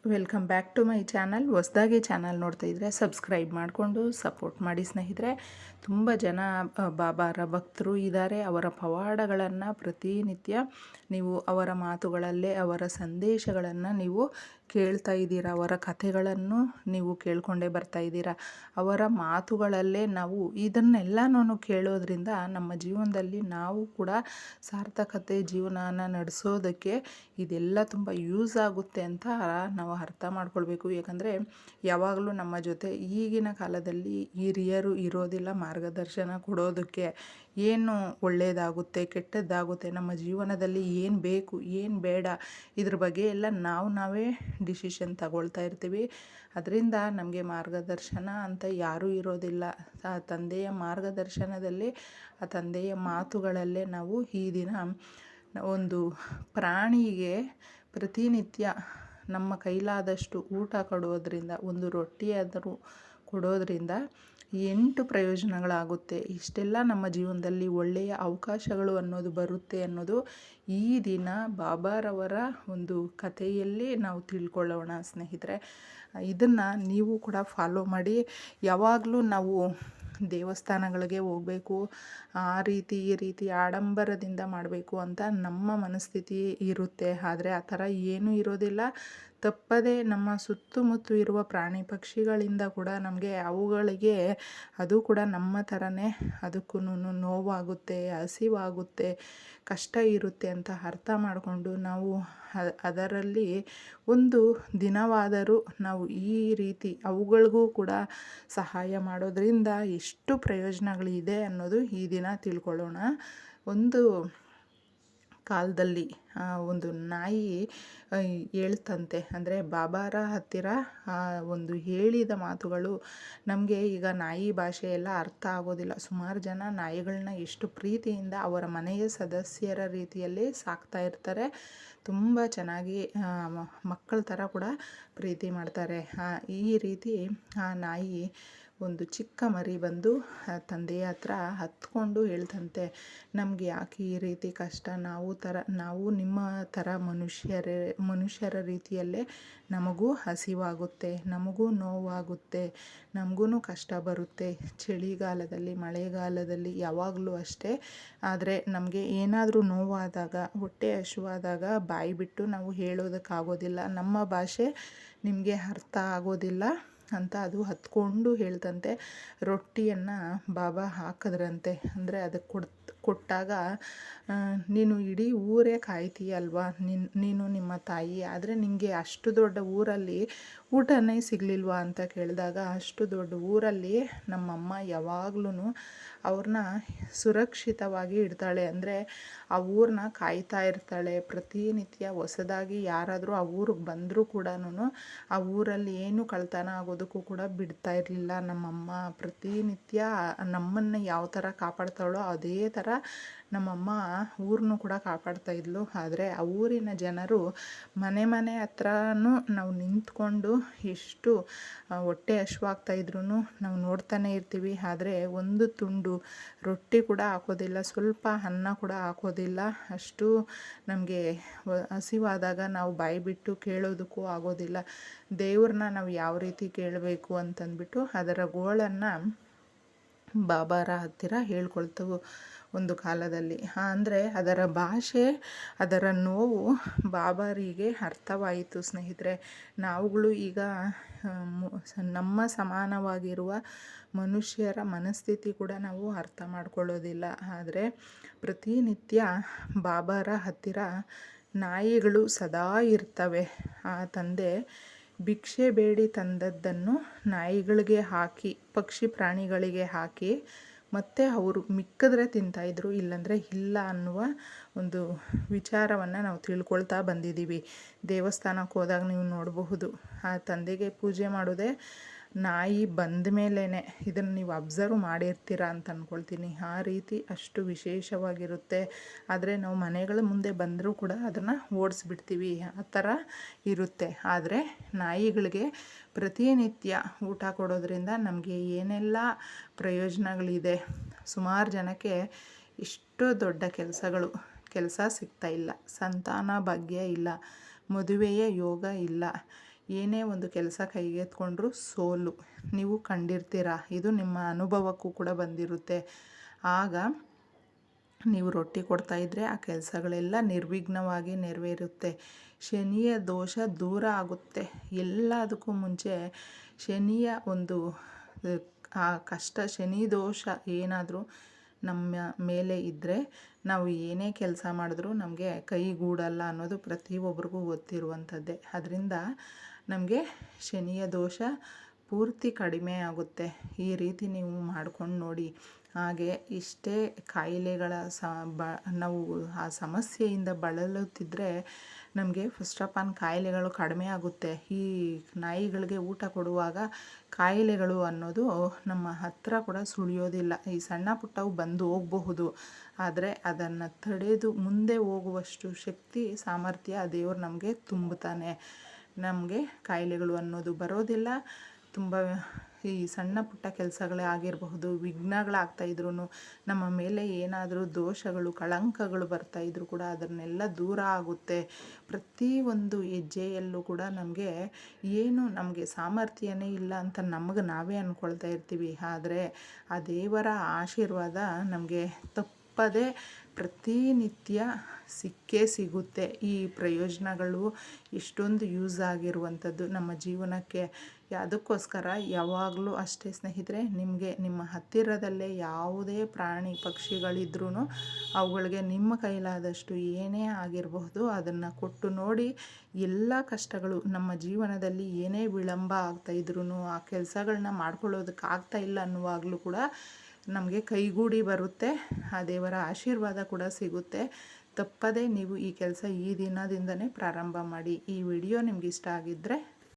Welcome back to my channel. ಹೊಸದಾಗಿ channel ನೋಡ್ತಾ ಇದ್ದರೆ ಸಬ್ಸ್ಕ್ರೈಬ್ ಮಾಡಿಕೊಂಡು ಸಪೋರ್ಟ್ ಮಾಡಿ ಸ್ನೇಹಿತರೆ. ತುಂಬ ಜನ ಬಾಬಾರ ಭಕ್ತರು ಇದ್ದಾರೆ. ಅವರ ಪವಾಡಗಳನ್ನು ಪ್ರತಿನಿತ್ಯ ನೀವು ಅವರ ಮಾತುಗಳಲ್ಲೇ ಅವರ ಸಂದೇಶಗಳನ್ನು ನೀವು ಕೇಳ್ತಾ ಇದ್ದೀರಾ. ಅವರ ಕಥೆಗಳನ್ನು ನೀವು ಕೇಳ್ಕೊಂಡೇ ಬರ್ತಾ ಇದ್ದೀರಾ. ಅವರ ಮಾತುಗಳಲ್ಲೇ ನಾವು ಇದನ್ನೆಲ್ಲನೂ ಕೇಳೋದ್ರಿಂದ ನಮ್ಮ ಜೀವನದಲ್ಲಿ ನಾವು ಕೂಡ ಸಾರ್ಥಕತೆ ಜೀವನನ ನಡೆಸೋದಕ್ಕೆ ಇದೆಲ್ಲ ತುಂಬ ಯೂಸ್ ಆಗುತ್ತೆ ಅಂತ ನಾವು ಅರ್ಥ ಮಾಡ್ಕೊಳ್ಬೇಕು. ಯಾಕಂದರೆ ಯಾವಾಗಲೂ ನಮ್ಮ ಜೊತೆ ಈಗಿನ ಕಾಲದಲ್ಲಿ ಹಿರಿಯರು ಇರೋದಿಲ್ಲ ಮಾರ್ಗದರ್ಶನ ಕೊಡೋದಕ್ಕೆ. ಏನು ಒಳ್ಳೆಯದಾಗುತ್ತೆ, ಕೆಟ್ಟದ್ದಾಗುತ್ತೆ, ನಮ್ಮ ಜೀವನದಲ್ಲಿ ಏನು ಬೇಕು, ಏನು ಬೇಡ, ಇದ್ರ ಬಗ್ಗೆ ಎಲ್ಲ ನಾವೇ ಡಿಸಿಷನ್ ತಗೊಳ್ತಾ ಇರ್ತೀವಿ. ಅದರಿಂದ ನಮಗೆ ಮಾರ್ಗದರ್ಶನ ಅಂತ ಯಾರೂ ಇರೋದಿಲ್ಲ. ಆ ತಂದೆಯ ಮಾರ್ಗದರ್ಶನದಲ್ಲಿ, ಆ ತಂದೆಯ ಮಾತುಗಳಲ್ಲೇ ನಾವು ಈ ದಿನ ಒಂದು ಪ್ರಾಣಿಗೆ ಪ್ರತಿನಿತ್ಯ ನಮ್ಮ ಕೈಲಾದಷ್ಟು ಊಟ ಕೊಡೋದ್ರಿಂದ, ಒಂದು ರೊಟ್ಟಿಯಾದರೂ ಕೊಡೋದ್ರಿಂದ 8 ಪ್ರಯೋಜನಗಳಾಗುತ್ತೆ. ಇಷ್ಟೆಲ್ಲ ನಮ್ಮ ಜೀವನದಲ್ಲಿ ಒಳ್ಳೆಯ ಅವಕಾಶಗಳು ಅನ್ನೋದು ಬರುತ್ತೆ ಅನ್ನೋದು ಈ ದಿನ ಬಾಬಾರವರ ಒಂದು ಕಥೆಯಲ್ಲಿ ನಾವು ತಿಳ್ಕೊಳ್ಳೋಣ ಸ್ನೇಹಿತರೆ. ಇದನ್ನು ನೀವು ಕೂಡ ಫಾಲೋ ಮಾಡಿ. ಯಾವಾಗಲೂ ನಾವು ದೇವಸ್ಥಾನಗಳಿಗೆ ಹೋಗಬೇಕು, ಆ ರೀತಿ ಈ ರೀತಿ ಆಡಂಬರದಿಂದ ಮಾಡಬೇಕು ಅಂತ ನಮ್ಮ ಮನಸ್ಥಿತಿ ಇರುತ್ತೆ. ಆದರೆ ಆ ಥರ ಏನೂ ಇರೋದಿಲ್ಲ. ತಪ್ಪದೇ ನಮ್ಮ ಸುತ್ತಮುತ್ತ ಇರುವ ಪ್ರಾಣಿ ಪಕ್ಷಿಗಳಿಂದ ಕೂಡ ನಮಗೆ ಅವುಗಳಿಗೆ ಅದು ಕೂಡ ನಮ್ಮ ಥರನೇ ಅದಕ್ಕೂ ನೋವಾಗುತ್ತೆ, ಹಸಿವಾಗುತ್ತೆ, ಕಷ್ಟ ಇರುತ್ತೆ ಅಂತ ಅರ್ಥ ಮಾಡಿಕೊಂಡು ನಾವು ಅದರಲ್ಲಿ ಒಂದು ದಿನವಾದರೂ ನಾವು ಈ ರೀತಿ ಅವುಗಳಿಗೂ ಕೂಡ ಸಹಾಯ ಮಾಡೋದ್ರಿಂದ ಎಷ್ಟು ಪ್ರಯೋಜನಗಳಿದೆ ಅನ್ನೋದು ಈ ದಿನ ತಿಳ್ಕೊಳ್ಳೋಣ. ಒಂದು ಕಾಲದಲ್ಲಿ ಒಂದು ನಾಯಿ ಹೇಳ್ತಂತೆ, ಅಂದರೆ ಬಾಬಾರ ಹತ್ತಿರ ಒಂದು ಹೇಳಿದ ಮಾತುಗಳು ನಮಗೆ ಈಗ ನಾಯಿ ಭಾಷೆ ಎಲ್ಲ ಅರ್ಥ ಆಗೋದಿಲ್ಲ. ಸುಮಾರು ಜನ ನಾಯಿಗಳನ್ನ ಎಷ್ಟು ಪ್ರೀತಿಯಿಂದ ಅವರ ಮನೆಯ ಸದಸ್ಯರ ರೀತಿಯಲ್ಲಿ ಸಾಕ್ತಾ ಇರ್ತಾರೆ. ತುಂಬ ಚೆನ್ನಾಗಿ ಮಕ್ಕಳ ಥರ ಕೂಡ ಪ್ರೀತಿ ಮಾಡ್ತಾರೆ. ಈ ರೀತಿ ಆ ನಾಯಿ ಒಂದು ಚಿಕ್ಕ ಮರಿ ಬಂದು ತಂದೆಯ ಹತ್ರ ಹತ್ಕೊಂಡು ಹೇಳ್ತಂತೆ, ನಮಗೆ ಯಾಕೆ ಈ ರೀತಿ ಕಷ್ಟ, ನಾವು ನಿಮ್ಮ ಥರ ಮನುಷ್ಯರ ರೀತಿಯಲ್ಲೇ ನಮಗೂ ಹಸಿವಾಗುತ್ತೆ, ನಮಗೂ ನೋವಾಗುತ್ತೆ, ನಮಗೂ ಕಷ್ಟ ಬರುತ್ತೆ, ಚಳಿಗಾಲದಲ್ಲಿ ಮಳೆಗಾಲದಲ್ಲಿ ಯಾವಾಗಲೂ ಅಷ್ಟೇ. ಆದರೆ ನಮಗೆ ಏನಾದರೂ ನೋವಾದಾಗ, ಹೊಟ್ಟೆ ಹಸಿವಾದಾಗ ಬಾಯಿ ಬಿಟ್ಟು ನಾವು ಹೇಳೋದಕ್ಕಾಗೋದಿಲ್ಲ, ನಮ್ಮ ಭಾಷೆ ನಿಮಗೆ ಅರ್ಥ ಆಗೋದಿಲ್ಲ ಅಂತ ಅದು ಹತ್ಕೊಂಡು ಹೇಳ್ತಂತೆ. ರೊಟ್ಟಿಯನ್ನು ಬಾಬಾ ಹಾಕಿದ್ರಂತೆ. ಅಂದರೆ ಅದಕ್ಕೆ ಕೊಟ್ಟಾಗ, ನೀನು ಇಡೀ ಊರೇ ಕಾಯ್ತೀಯಲ್ವಾ, ನೀನು ನಿಮ್ಮ ತಾಯಿ, ಆದರೆ ನಿನಗೆ ಅಷ್ಟು ದೊಡ್ಡ ಊರಲ್ಲಿ ಊಟನೇ ಸಿಗಲಿಲ್ವಾ ಅಂತ ಕೇಳಿದಾಗ, ಅಷ್ಟು ದೊಡ್ಡ ಊರಲ್ಲಿ ನಮ್ಮಮ್ಮ ಯಾವಾಗ್ಲೂ ಅವ್ರನ್ನ ಸುರಕ್ಷಿತವಾಗಿ ಇಡ್ತಾಳೆ. ಅಂದರೆ ಆ ಊರನ್ನ ಕಾಯ್ತಾ ಇರ್ತಾಳೆ. ಪ್ರತಿನಿತ್ಯ ಹೊಸದಾಗಿ ಯಾರಾದರೂ ಆ ಊರಿಗೆ ಬಂದರೂ ಕೂಡ ಆ ಊರಲ್ಲಿ ಏನು ಕಳ್ತನ ಆಗೋದಕ್ಕೂ ಕೂಡ ಬಿಡ್ತಾ ಇರಲಿಲ್ಲ ನಮ್ಮಮ್ಮ. ಪ್ರತಿನಿತ್ಯ ನಮ್ಮನ್ನು ಯಾವ ಥರ ಕಾಪಾಡ್ತಾಳೋ ಅದೇ ಥರ ನಮ್ಮಮ್ಮ ಊರನ್ನು ಕೂಡ ಕಾಪಾಡ್ತಾ ಇದ್ಲು. ಆದರೆ ಆ ಊರಿನ ಜನರು ಮನೆ ಹತ್ರನೂ ನಾವು ನಿಂತ್ಕೊಂಡು ಎಷ್ಟು ಹೊಟ್ಟೆ ಹಶ್ವಾಗ್ತಾಯಿದ್ರು ನಾವು ನೋಡ್ತಾನೆ ಇರ್ತೀವಿ. ಆದರೆ ಒಂದು ತುಂಡು ರೊಟ್ಟಿ ಕೂಡ ಹಾಕೋದಿಲ್ಲ, ಸ್ವಲ್ಪ ಅನ್ನ ಕೂಡ ಹಾಕೋದಿಲ್ಲ. ಅಷ್ಟು ನಮಗೆ ಹಸಿವಾದಾಗ ನಾವು ಬಾಯಿ ಬಿಟ್ಟು ಕೇಳೋದಕ್ಕೂ ಆಗೋದಿಲ್ಲ. ದೇವ್ರನ್ನ ನಾವು ಯಾವ ರೀತಿ ಕೇಳಬೇಕು ಅಂತಂದ್ಬಿಟ್ಟು ಅದರ ಗೋಳನ್ನು ಬಾಬಾರ ಹತ್ತಿರ ಹೇಳ್ಕೊಳ್ತವು ಒಂದು ಕಾಲದಲ್ಲಿ. ಅಂದರೆ ಅದರ ಭಾಷೆ, ಅದರ ನೋವು ಬಾಬಾರಿಗೆ ಅರ್ಥವಾಯಿತು ಸ್ನೇಹಿತರೆ. ನಾವುಗಳು ಈಗ ನಮ್ಮ ಸಮಾನವಾಗಿರುವ ಮನುಷ್ಯರ ಮನಸ್ಥಿತಿ ಕೂಡ ನಾವು ಅರ್ಥ ಮಾಡ್ಕೊಳ್ಳೋದಿಲ್ಲ. ಆದರೆ ಪ್ರತಿನಿತ್ಯ ಬಾಬಾರ ಹತ್ತಿರ ನಾಯಿಗಳು ಸದಾ ಇರ್ತವೆ. ಆ ತಂದೆ ಭಿಕ್ಷೆ ಬೇಡಿ ತಂದದ್ದನ್ನು ನಾಯಿಗಳಿಗೆ ಹಾಕಿ, ಪಕ್ಷಿ ಪ್ರಾಣಿಗಳಿಗೆ ಹಾಕಿ, ಮತ್ತು ಅವರು ಮಿಕ್ಕಿದ್ರೆ ತಿಂತಾಯಿದ್ರು, ಇಲ್ಲಾಂದರೆ ಇಲ್ಲ ಅನ್ನುವ ಒಂದು ವಿಚಾರವನ್ನು ನಾವು ತಿಳ್ಕೊಳ್ತಾ ಬಂದಿದ್ದೀವಿ. ದೇವಸ್ಥಾನಕ್ಕೆ ಹೋದಾಗ ನೀವು ನೋಡಬಹುದು, ಆ ತಂದೆಗೆ ಪೂಜೆ ಮಾಡೋದೇ ನಾಯಿ ಬಂದ ಮೇಲೇ. ಇದನ್ನು ನೀವು ಅಬ್ಸರ್ವ್ ಮಾಡಿರ್ತೀರ ಅಂತ ಅಂದ್ಕೊಳ್ತೀನಿ. ಆ ರೀತಿ ಅಷ್ಟು ವಿಶೇಷವಾಗಿರುತ್ತೆ. ಆದರೆ ನಾವು ಮನೆಗಳ ಮುಂದೆ ಬಂದರೂ ಕೂಡ ಅದನ್ನು ಓಡಿಸ್ಬಿಡ್ತೀವಿ, ಆ ಥರ ಇರುತ್ತೆ. ಆದರೆ ನಾಯಿಗಳಿಗೆ ಪ್ರತಿನಿತ್ಯ ಊಟ ಕೊಡೋದ್ರಿಂದ ನಮಗೆ ಏನೆಲ್ಲ ಪ್ರಯೋಜನಗಳಿದೆ. ಸುಮಾರು ಜನಕ್ಕೆ ಇಷ್ಟು ದೊಡ್ಡ ಕೆಲಸ ಸಿಗ್ತಾ ಇಲ್ಲ, ಸಂತಾನ ಭಾಗ್ಯ ಇಲ್ಲ, ಮದುವೆಯ ಯೋಗ ಇಲ್ಲ, ಏನೇ ಒಂದು ಕೆಲಸ ಕೈಗೆತ್ಕೊಂಡ್ರೂ ಸೋಲು ನೀವು ಕಂಡಿರ್ತೀರ. ಇದು ನಿಮ್ಮ ಅನುಭವಕ್ಕೂ ಕೂಡ ಬಂದಿರುತ್ತೆ. ಆಗ ನೀವು ರೊಟ್ಟಿ ಕೊಡ್ತಾಯಿದ್ರೆ ಆ ಕೆಲಸಗಳೆಲ್ಲ ನಿರ್ವಿಘ್ನವಾಗಿ ನೆರವೇರುತ್ತೆ. ಶನಿಯ ದೋಷ ದೂರ ಆಗುತ್ತೆ. ಎಲ್ಲದಕ್ಕೂ ಮುಂಚೆ ಶನಿಯ ಒಂದು ಆ ಕಷ್ಟ, ಶನಿ ದೋಷ ಏನಾದರೂ ನಮ್ಮ ಮೇಲೆ ಇದ್ದರೆ ನಾವು ಏನೇ ಕೆಲಸ ಮಾಡಿದ್ರೂ ನಮಗೆ ಕೈಗೂಡಲ್ಲ ಅನ್ನೋದು ಪ್ರತಿಯೊಬ್ಬರಿಗೂ ಗೊತ್ತಿರುವಂಥದ್ದೇ. ಅದರಿಂದ ನಮಗೆ ಶನಿಯ ದೋಷ ಪೂರ್ತಿ ಕಡಿಮೆ ಆಗುತ್ತೆ. ಈ ರೀತಿ ನೀವು ಮಾಡ್ಕೊಂಡು ನೋಡಿ. ಹಾಗೆ ಇಷ್ಟೇ ಕಾಯಿಲೆಗಳ ನಾವು ಆ ಸಮಸ್ಯೆಯಿಂದ ಬಳಲುತ್ತಿದ್ದರೆ ನಮಗೆ ಫಸ್ಟ್ ಆಫ್ ಆಲ್ ಕಾಯಿಲೆಗಳು ಕಡಿಮೆ ಆಗುತ್ತೆ. ಈ ನಾಯಿಗಳಿಗೆ ಊಟ ಕೊಡುವಾಗ ಕಾಯಿಲೆಗಳು ಅನ್ನೋದು ನಮ್ಮ ಹತ್ತಿರ ಕೂಡ ಸುಳಿಯೋದಿಲ್ಲ. ಈ ಸಣ್ಣ ಪುಟ್ಟವು ಬಂದು ಹೋಗಬಹುದು, ಆದರೆ ಅದನ್ನು ತಡೆದು ಮುಂದೆ ಹೋಗುವಷ್ಟು ಶಕ್ತಿ ಸಾಮರ್ಥ್ಯ ದೇವರು ನಮಗೆ ತುಂಬುತ್ತಾನೆ. ನಮಗೆ ಕಾಯಿಲೆಗಳು ಅನ್ನೋದು ಬರೋದಿಲ್ಲ. ತುಂಬ ಈ ಸಣ್ಣ ಪುಟ್ಟ ಕೆಲಸಗಳೇ ಆಗಿರಬಹುದು, ವಿಘ್ನಗಳಾಗ್ತಾಯಿದ್ರು, ನಮ್ಮ ಮೇಲೆ ಏನಾದರೂ ದೋಷಗಳು ಕಳಂಕಗಳು ಬರ್ತಾಯಿದ್ರು ಕೂಡ ಅದನ್ನೆಲ್ಲ ದೂರ ಆಗುತ್ತೆ. ಪ್ರತಿಯೊಂದು ಹೆಜ್ಜೆಯಲ್ಲೂ ಕೂಡ ನಮಗೆ ಸಾಮರ್ಥ್ಯನೇ ಇಲ್ಲ ಅಂತ ನಮಗೆ ನಾವೇ ಅಂದ್ಕೊಳ್ತಾ ಇರ್ತೀವಿ. ಆದರೆ ಆ ದೇವರ ಆಶೀರ್ವಾದ ನಮಗೆ ತಪ್ಪದೇ ಪ್ರತಿನಿತ್ಯ ಸಿಕ್ಕೇ ಸಿಗುತ್ತೆ. ಈ ಪ್ರಯೋಜನಗಳು ಎಷ್ಟೊಂದು ಯೂಸ್ ಆಗಿರುವಂಥದ್ದು ನಮ್ಮ ಜೀವನಕ್ಕೆ. ಅದಕ್ಕೋಸ್ಕರ ಯಾವಾಗಲೂ ಅಷ್ಟೇ ಸ್ನೇಹಿತರೆ, ನಿಮಗೆ ನಿಮ್ಮ ಹತ್ತಿರದಲ್ಲೇ ಯಾವುದೇ ಪ್ರಾಣಿ ಪಕ್ಷಿಗಳಿದ್ರೂ ಅವುಗಳಿಗೆ ನಿಮ್ಮ ಕೈಲಾದಷ್ಟು ಏನೇ ಆಗಿರಬಹುದು ಅದನ್ನು ಕೊಟ್ಟು ನೋಡಿ. ಎಲ್ಲ ಕಷ್ಟಗಳು ನಮ್ಮ ಜೀವನದಲ್ಲಿ ಏನೇ ವಿಳಂಬ ಆಗ್ತಾಯಿದ್ರು, ಆ ಕೆಲಸಗಳನ್ನ ಮಾಡ್ಕೊಳ್ಳೋದಕ್ಕೆ ಆಗ್ತಾಯಿಲ್ಲ ಅನ್ನುವಾಗಲೂ ಕೂಡ ನಮಗೆ ಕೈಗೂಡಿ ಬರುತ್ತೆ. ಆ ದೇವರ ಆಶೀರ್ವಾದ ಕೂಡ ಸಿಗುತ್ತೆ. ತಪ್ಪದೇ ನೀವು ಈ ಕೆಲಸ ಈ ದಿನದಿಂದನೇ ಪ್ರಾರಂಭ ಮಾಡಿ. ಈ ವಿಡಿಯೋ ನಿಮ್ಗೆ ಇಷ್ಟ ಆಗಿದ್ದರೆ